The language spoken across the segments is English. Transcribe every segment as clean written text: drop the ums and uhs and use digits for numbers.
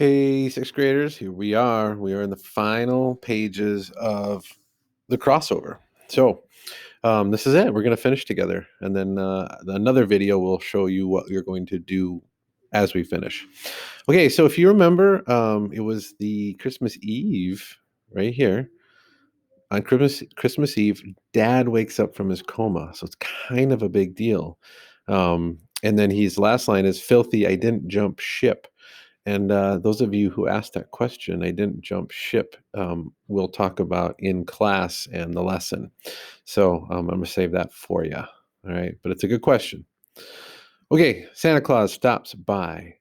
Hey, sixth graders, here we are. We are in the final pages of the crossover. So, this is it. We're going to finish together. And then another video will show you what you're going to do as we finish. Okay, so if you remember, it was the Christmas Eve right here. On Christmas Eve, Dad wakes up from his coma. So it's kind of a big deal. And then his last line is filthy, I didn't jump ship. And those of you who asked that question, I didn't jump ship, we'll talk about in class and the lesson. So I'm going to save that for you. All right. But it's a good question. Okay. Santa Claus stops by.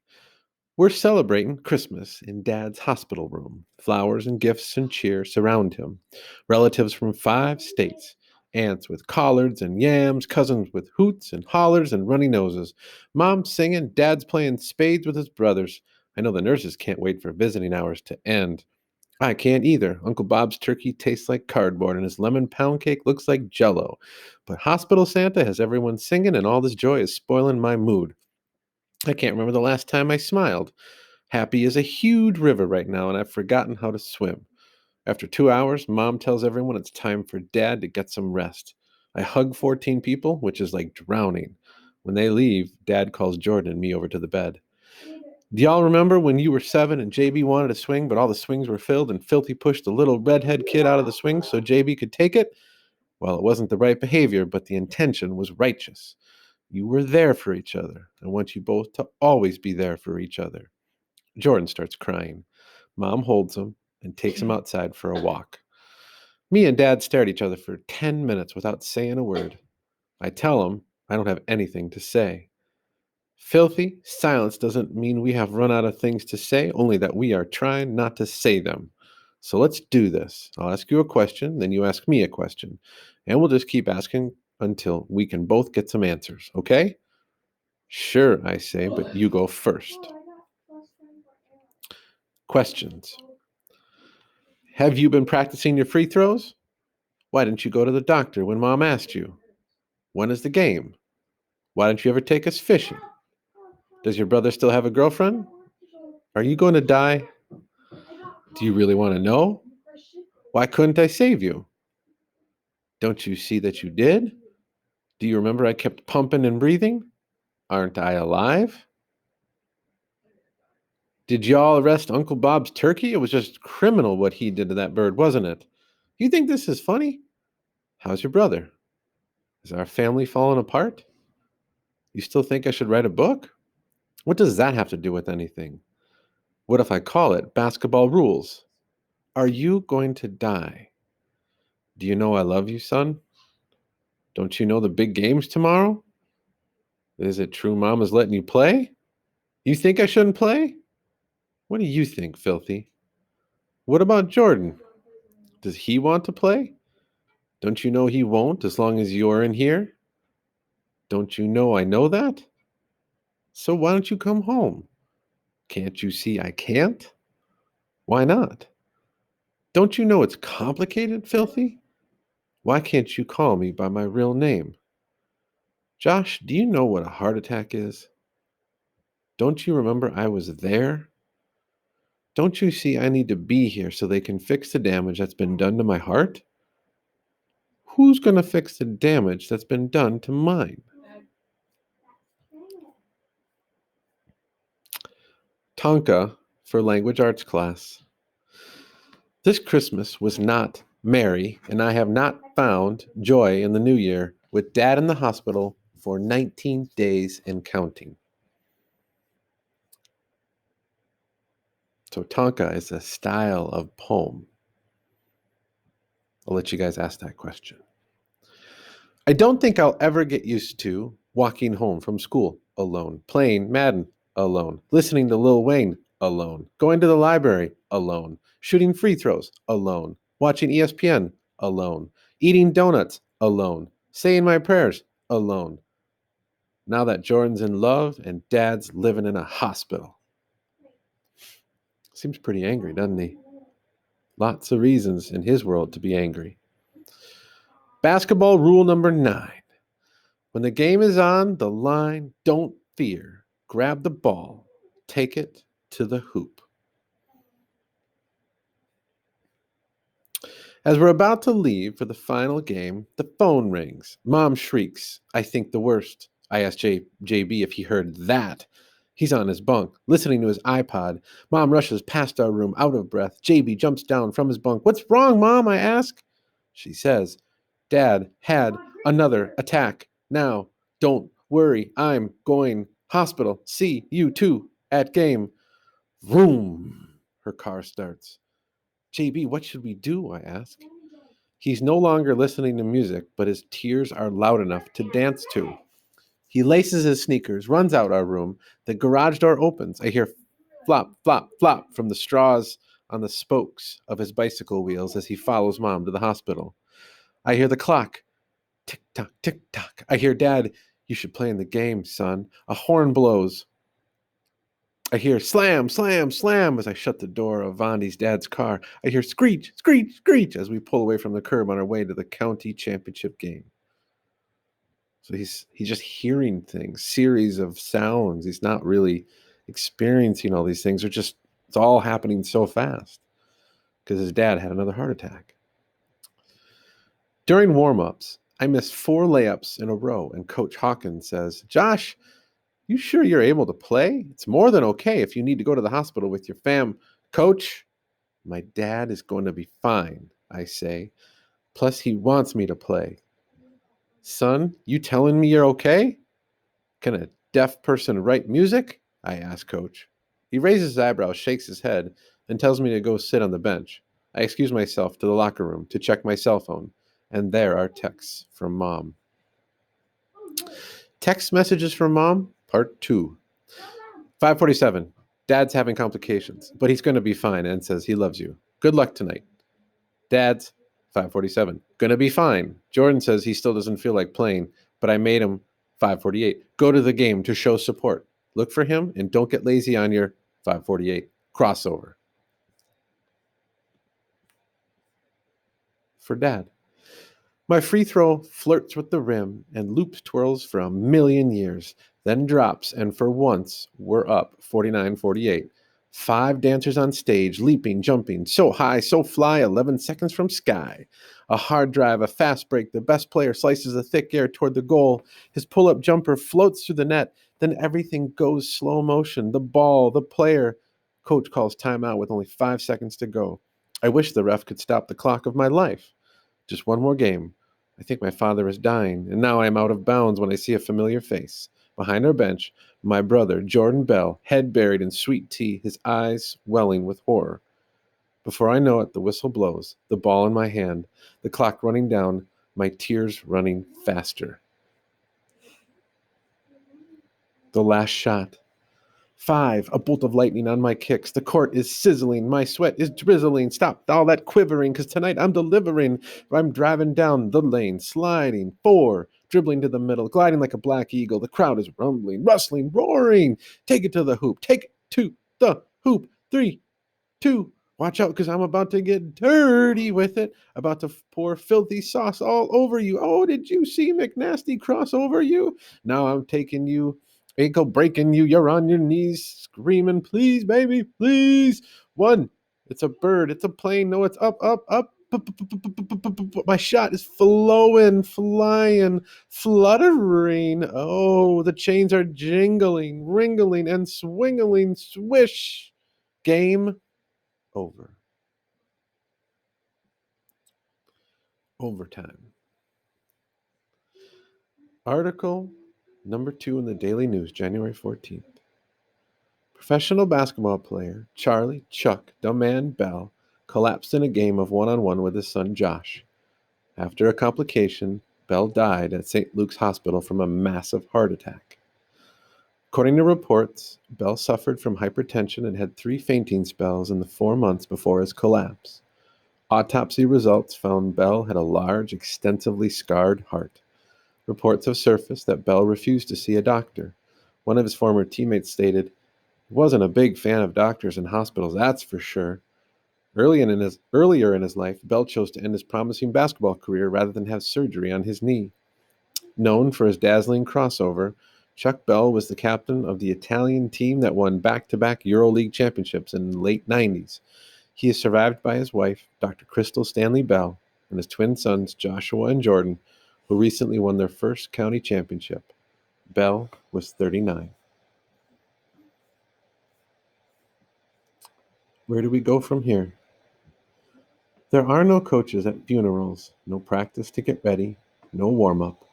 We're celebrating Christmas in Dad's hospital room. Flowers and gifts and cheer surround him. Relatives from 5 states. Aunts with collards and yams, cousins with hoots and hollers and runny noses. Mom's singing, Dad's playing spades with his brothers. I know the nurses can't wait for visiting hours to end. I can't either. Uncle Bob's turkey tastes like cardboard and his lemon pound cake looks like jello. But Hospital Santa has everyone singing and all this joy is spoiling my mood. I can't remember the last time I smiled. Happy is a huge river right now, and I've forgotten how to swim. After 2 hours, Mom tells everyone it's time for Dad to get some rest. I hug 14 people, which is like drowning. When they leave, Dad calls Jordan and me over to the bed. Do y'all remember when you were 7 and JB wanted to swing, but all the swings were filled and Filthy pushed the little redhead kid out of the swing so JB could take it? Well, it wasn't the right behavior, but the intention was righteous. You were there for each other. I want you both to always be there for each other. Jordan starts crying. Mom holds him and takes him outside for a walk. Me and Dad stare at each other for 10 minutes without saying a word. I tell him I don't have anything to say. Filthy, silence doesn't mean we have run out of things to say, only that we are trying not to say them. So let's do this. I'll ask you a question, then you ask me a question, and we'll just keep asking until we can both get some answers, okay? Sure, I say, but you go first. Questions. Have you been practicing your free throws? Why didn't you go to the doctor when Mom asked you? When is the game? Why don't you ever take us fishing? Does your brother still have a girlfriend? Are you going to die? Do you really want to know? Why couldn't I save you? Don't you see that you did? Do you remember I kept pumping and breathing? Aren't I alive? Did y'all arrest Uncle Bob's turkey? It was just criminal what he did to that bird, wasn't it? You think this is funny? How's your brother? Is our family falling apart? You still think I should write a book? What does that have to do with anything? What if I call it Basketball Rules? Are you going to die? Do you know I love you, son? Don't you know the big game's tomorrow? Is it true Mama's letting you play? You think I shouldn't play? What do you think, Filthy? What about Jordan? Does he want to play? Don't you know he won't as long as you're in here? Don't you know I know that? So why don't you come home? Can't you see I can't? Why not? Don't you know it's complicated, Filthy? Why can't you call me by my real name? Josh, do you know what a heart attack is? Don't you remember I was there? Don't you see I need to be here so they can fix the damage that's been done to my heart? Who's going to fix the damage that's been done to mine? Tonka for language arts class. This Christmas was not merry, and I have not found joy in the new year with Dad in the hospital for 19 days and counting. So Tonka is a style of poem. I'll let you guys ask that question. I don't think I'll ever get used to walking home from school alone, playing Madden alone, listening to Lil Wayne alone, going to the library alone, shooting free throws alone, watching ESPN alone, eating donuts alone, saying my prayers alone. Now that Jordan's in love and Dad's living in a hospital. Seems pretty angry, doesn't he? Lots of reasons in his world to be angry. Basketball rule number 9. When the game is on the line, don't fear. Grab the ball. Take it to the hoop. As we're about to leave for the final game, the phone rings. Mom shrieks, "I think the worst." I asked JB if he heard that. He's on his bunk, listening to his iPod. Mom rushes past our room, out of breath. JB jumps down from his bunk. "What's wrong, Mom?" I ask. She says, "Dad had another attack. Now, don't worry. I'm going hospital. See you too at game." Vroom. Her car starts. "JB, what should we do?" I ask. He's no longer listening to music, but his tears are loud enough to dance to. He laces his sneakers, runs out our room. The garage door opens. I hear flop, flop, flop from the straws on the spokes of his bicycle wheels as he follows Mom to the hospital. I hear the clock. Tick tock, tick tock. I hear, "Dad, you should play in the game, son." A horn blows. I hear slam, slam, slam as I shut the door of Vondi's dad's car. I hear screech, screech, screech as we pull away from the curb on our way to the county championship game. So he's just hearing things, series of sounds. He's not really experiencing all these things. It's all happening so fast because his dad had another heart attack. During warm-ups, I missed 4 layups in a row, and Coach Hawkins says, "Josh, you sure you're able to play? It's more than okay if you need to go to the hospital with your fam." "Coach, my dad is going to be fine," I say. "Plus, he wants me to play." "Son, you telling me you're okay? Can a deaf person write music?" I ask Coach. He raises his eyebrows, shakes his head, and tells me to go sit on the bench. I excuse myself to the locker room to check my cell phone, and there are texts from Mom. Text messages from Mom, part 2. 5:47. Dad's having complications, but he's going to be fine and says he loves you. Good luck tonight. Dad's 5:47. Gonna be fine. Jordan says he still doesn't feel like playing, but I made him 5:48. Go to the game to show support. Look for him and don't get lazy on your 5:48 crossover. For Dad. My free throw flirts with the rim and loop twirls for a million years, then drops, and for once, we're up 49-48. 5 dancers on stage, leaping, jumping, so high, so fly, 11 seconds from sky. A hard drive, a fast break, the best player slices the thick air toward the goal. His pull-up jumper floats through the net, then everything goes slow motion. The ball, the player. Coach calls timeout with only 5 seconds to go. I wish the ref could stop the clock of my life. Just one more game. I think my father is dying, and now I am out of bounds when I see a familiar face. Behind our bench, my brother, Jordan Bell, head buried in sweet tea, his eyes welling with horror. Before I know it, the whistle blows, the ball in my hand, the clock running down, my tears running faster. The last shot. 5, a bolt of lightning on my kicks. The court is sizzling. My sweat is drizzling. Stop all that quivering, because tonight I'm delivering. I'm driving down the lane, sliding. 4, dribbling to the middle, gliding like a black eagle. The crowd is rumbling, rustling, roaring. Take it to the hoop. Take it to the hoop. 3, 2, watch out, because I'm about to get dirty with it. About to pour filthy sauce all over you. Oh, did you see McNasty cross over you? Now I'm taking you, ankle breaking you. You're on your knees screaming, "Please, baby, please." 1, it's a bird. It's a plane. No, it's up, up, up. My shot is flowing, flying, fluttering. Oh, the chains are jingling, ringling, and swingling. Swish. Game over. Overtime. Article number 2 in the Daily News, January 14th. Professional basketball player Charlie Chuck "The Man" Bell collapsed in a game of one-on-one with his son Josh. After a complication, Bell died at St. Luke's Hospital from a massive heart attack. According to reports, Bell suffered from hypertension and had 3 fainting spells in the 4 months before his collapse. Autopsy results found Bell had a large, extensively scarred heart. Reports have surfaced that Bell refused to see a doctor. One of his former teammates stated, "He wasn't a big fan of doctors and hospitals, that's for sure." Earlier in his life, Bell chose to end his promising basketball career rather than have surgery on his knee. Known for his dazzling crossover, Chuck Bell was the captain of the Italian team that won back-to-back EuroLeague championships in the late 90s. He is survived by his wife, Dr. Crystal Stanley Bell, and his twin sons, Joshua and Jordan, who recently won their first county championship. Bell was 39. Where do we go from here? There are no coaches at funerals, no practice to get ready, no warm up.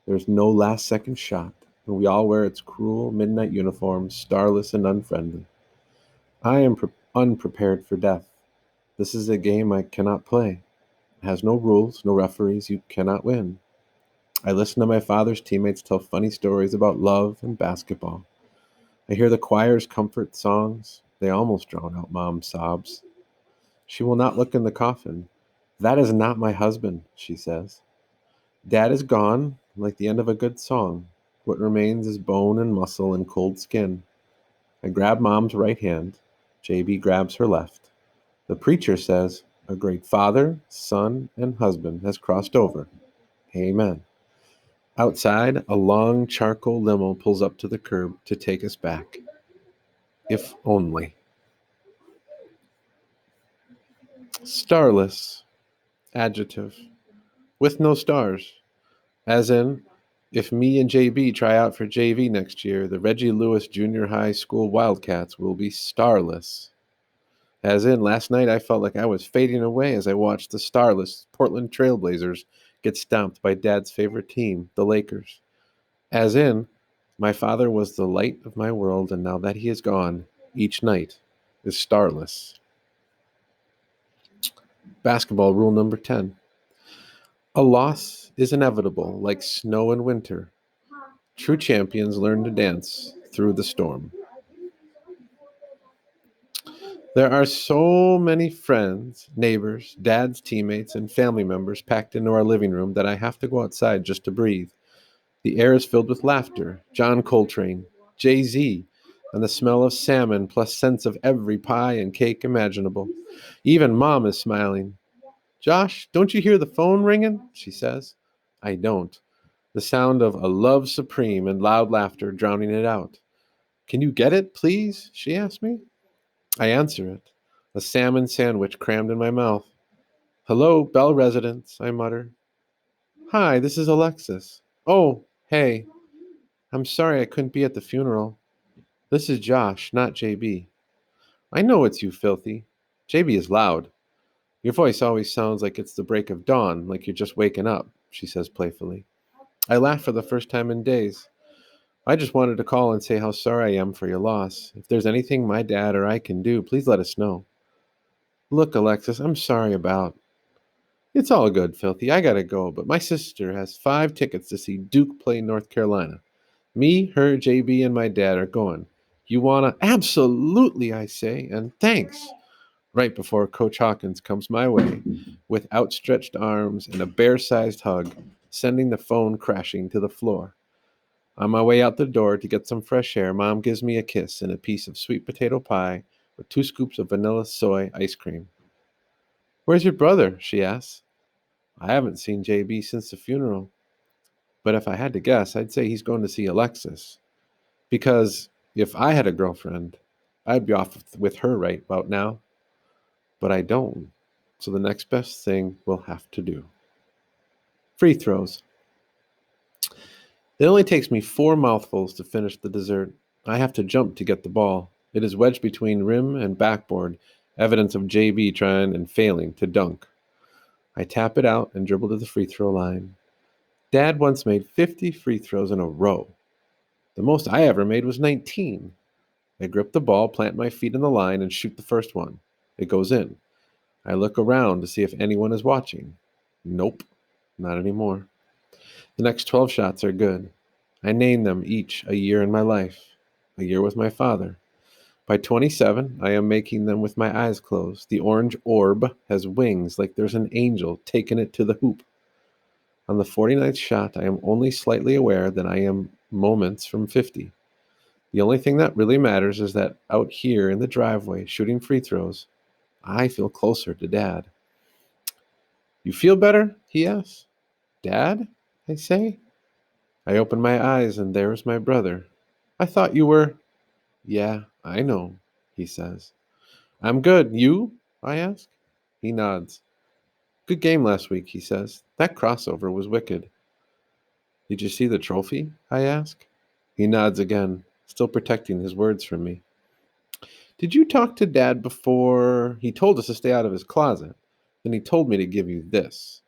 There's no last second shot, and we all wear its cruel midnight uniforms, starless and unfriendly. I am unprepared for death. This is a game I cannot play. It has no rules, no referees, you cannot win. I listen to my father's teammates tell funny stories about love and basketball. I hear the choir's comfort songs. They almost drown out Mom's sobs. She will not look in the coffin. That is not my husband, she says. Dad is gone, like the end of a good song. What remains is bone and muscle and cold skin. I grab Mom's right hand. JB grabs her left. The preacher says, a great father, son, and husband has crossed over. Amen. Outside, a long charcoal limo pulls up to the curb to take us back. If only. Starless. Adjective. With no stars. As in, if me and JB try out for JV next year, the Reggie Lewis Junior High School Wildcats will be starless. As in, last night I felt like I was fading away as I watched the starless Portland Trailblazers get stomped by Dad's favorite team, the Lakers. As in, my father was the light of my world, and now that he is gone, each night is starless. Basketball rule number 10. A loss is inevitable, like snow in winter. True champions learn to dance through the storm. There are so many friends, neighbors, dad's teammates, and family members packed into our living room that I have to go outside just to breathe. The air is filled with laughter, John Coltrane, Jay-Z, and the smell of salmon, plus scents of every pie and cake imaginable. Even Mom is smiling. Josh, don't you hear the phone ringing? She says. I don't. The sound of a love supreme and loud laughter drowning it out. Can you get it, please? She asks me. I answer it, a salmon sandwich crammed in my mouth. Hello, Bell residence, I mutter. Hi, this is Alexis. Oh, hey. I'm sorry I couldn't be at the funeral. This is Josh, not JB. I know it's you, filthy. JB is loud. Your voice always sounds like it's the break of dawn, like you're just waking up, she says playfully. I laugh for the first time in days. I just wanted to call and say how sorry I am for your loss. If there's anything my dad or I can do, please let us know. Look, Alexis, I'm sorry about. It's all good, Filthy. I gotta go, but my sister has 5 tickets to see Duke play North Carolina. Me, her, JB, and my dad are going. You wanna? Absolutely, I say, and thanks. Right before Coach Hawkins comes my way with outstretched arms and a bear sized hug, sending the phone crashing to the floor. On my way out the door to get some fresh air, Mom gives me a kiss and a piece of sweet potato pie with 2 scoops of vanilla soy ice cream. Where's your brother? She asks. I haven't seen JB since the funeral, but if I had to guess, I'd say he's going to see Alexis. Because if I had a girlfriend, I'd be off with her right about now. But I don't. So the next best thing we'll have to do. Free throws. It only takes me 4 mouthfuls to finish the dessert. I have to jump to get the ball. It is wedged between rim and backboard, evidence of JB trying and failing to dunk. I tap it out and dribble to the free throw line. Dad once made 50 free throws in a row. The most I ever made was 19. I grip the ball, plant my feet in the line, and shoot the first one. It goes in. I look around to see if anyone is watching. Nope, not anymore. The next 12 shots are good. I name them each a year in my life, a year with my father. By 27, I am making them with my eyes closed. The orange orb has wings like there's an angel taking it to the hoop. On the 49th shot, I am only slightly aware that I am moments from 50. The only thing that really matters is that out here in the driveway, shooting free throws, I feel closer to Dad. You feel better? He asks. Dad? I say. I open my eyes and there's my brother. I thought you were. Yeah, I know, he says. I'm good. You? I ask. He nods. Good game last week, he says. That crossover was wicked. Did you see the trophy? I ask. He nods again, still protecting his words from me. Did you talk to Dad before? He told us to stay out of his closet. Then he told me to give you this.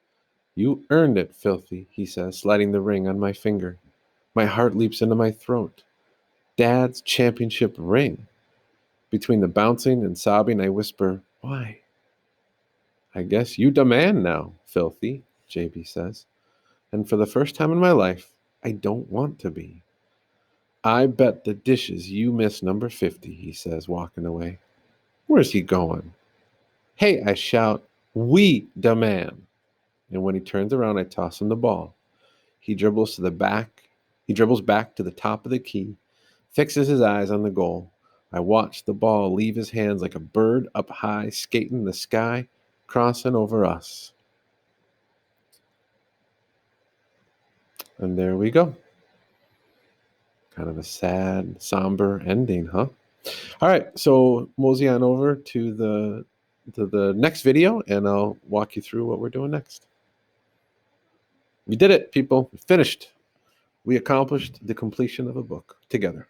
You earned it, Filthy, he says, sliding the ring on my finger. My heart leaps into my throat. Dad's championship ring. Between the bouncing and sobbing, I whisper, Why? I guess you demand now, Filthy, JB says. And for the first time in my life, I don't want to be. I bet the dishes you miss number 50, he says, walking away. Where's he going? Hey, I shout, we demand. And when he turns around, I toss him the ball. He dribbles to the back. He dribbles back to the top of the key, fixes his eyes on the goal. I watch the ball leave his hands like a bird up high, skating in the sky, crossing over us. And there we go. Kind of a sad, somber ending, huh? All right, so mosey on over to the next video, and I'll walk you through what we're doing next. We did it, people. We finished. We accomplished the completion of a book together.